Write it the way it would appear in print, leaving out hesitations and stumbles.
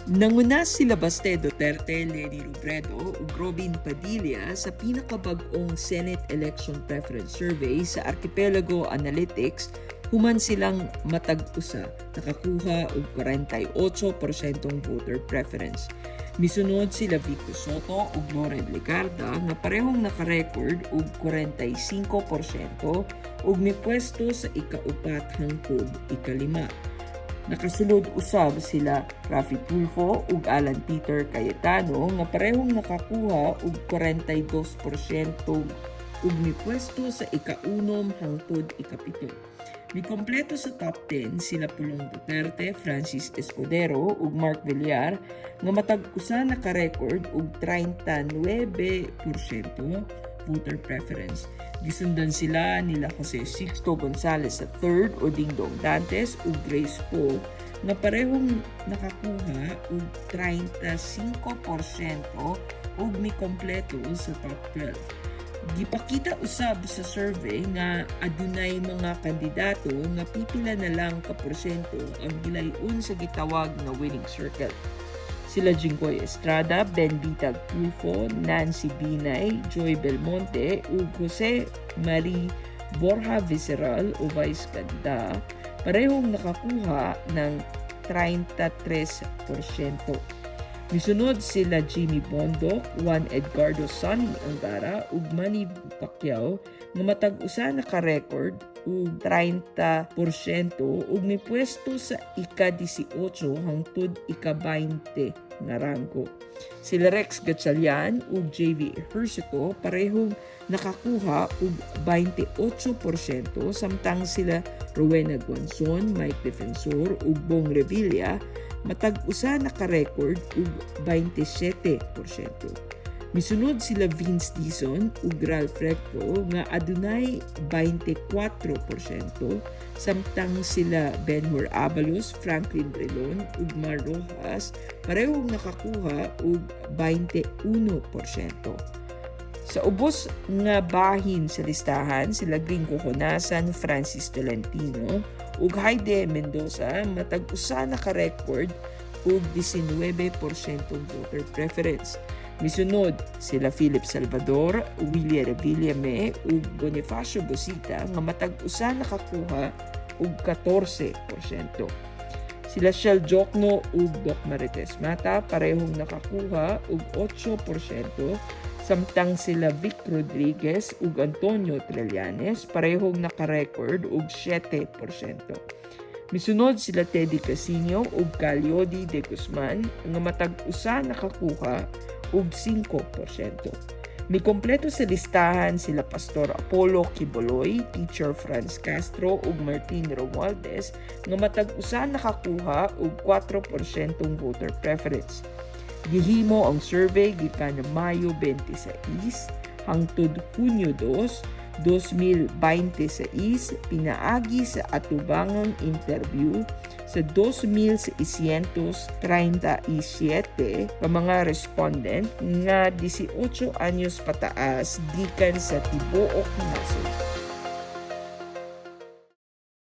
Nanguna sila Baste Duterte, Leni Robredo ug Robin Padilla sa pinakabag-ong Senate Election Preference Survey sa Archipelago Analytics human silang matag-usa nakakuha og 48% voter preference. Misunod sila Vico Soto ug Loren Legarda nga parehong naka-record og 45% ug mipwesto sa ikaupat hangtod ikalima. Nakasulod usab sila Raffy Tulfo ug Alan Peter Cayetano nga parehong nakakuha og 42% ug mipwesto sa ikaunom hangtod ikapito. Mikompleto sa top 10 sila Pulong Duterte, Francis Escudero ug Mark Villar nga matag-usa naka-record og 39% voter preference. Gisundan sila nila Jose Sixto Gonzales III o Dingdong Dantes ug Grace Poe nga parehong nakakuha og 35% ug mikompleto sa top 12. Gipakita usab sa survey nga adunay mga kandidato nga pipila na lang ka porsyento ang gilayon sa gitawag nga winning circle. Sila Jinggoy Estrada, Ben Bitag Tulfo, Nancy Binay, Joy Belmonte ug Jose Marie Borja Visceral o Vice Ganda parehong nakakuha ng 33%. Misunod sila Jimmy Bondoc, Juan Edgardo Sonny Angara ug Manny Pacquiao nga matag-usa naka-record ug 30% ug mipwesto sa ika-18 hangtod ika-20 nga ranggo. Sila Rex Gatchalian ug JV Ejercito parehong nakakuha og 28% samtang sila Rowena Guanzon, Mike Defensor ug Bong Revilla matag-usa naka-record ug 27%. Misunod sila Vince Dizon ug Ralph Recto nga adunay 24%, samtang sila Benhur Abalos, Franklin Relon ug Mar Rojas parehong nakakuha og 21%. Sa ubos nga bahin sa listahan sila Gringo Honasan, Francis Tolentino ug Haide Mendoza matag-usa naka-record og 19% voter preference. Misunod sila Philip Salvador, Willie Revillame ug Bonifacio Bosita nga matag-usa nakakuha og 14%. Sila Shell Jokno ug Doc Marites Mata parehong nakakuha og 8%, samtang sila Vic Rodriguez ug Antonio Trillanes parehong naka-record og 7%. Misunod sila Teddy Casino ug Calyodi de Guzman nga matag-usa nakakuha og 5%. Mikompleto sa listahan sila Pastor Apollo Quiboloy, Teacher Franz Castro ug Martin Romualdez nga matag-usa nakakuha og 4% voter preference. Gihimo ang survey gikan Mayo 26 hangtod Hunyo 2, 2026 pinaagi sa atubangang interview sa 2,637 ka mga respondent nga 18 anyos pataas gikan sa tibuok nasod.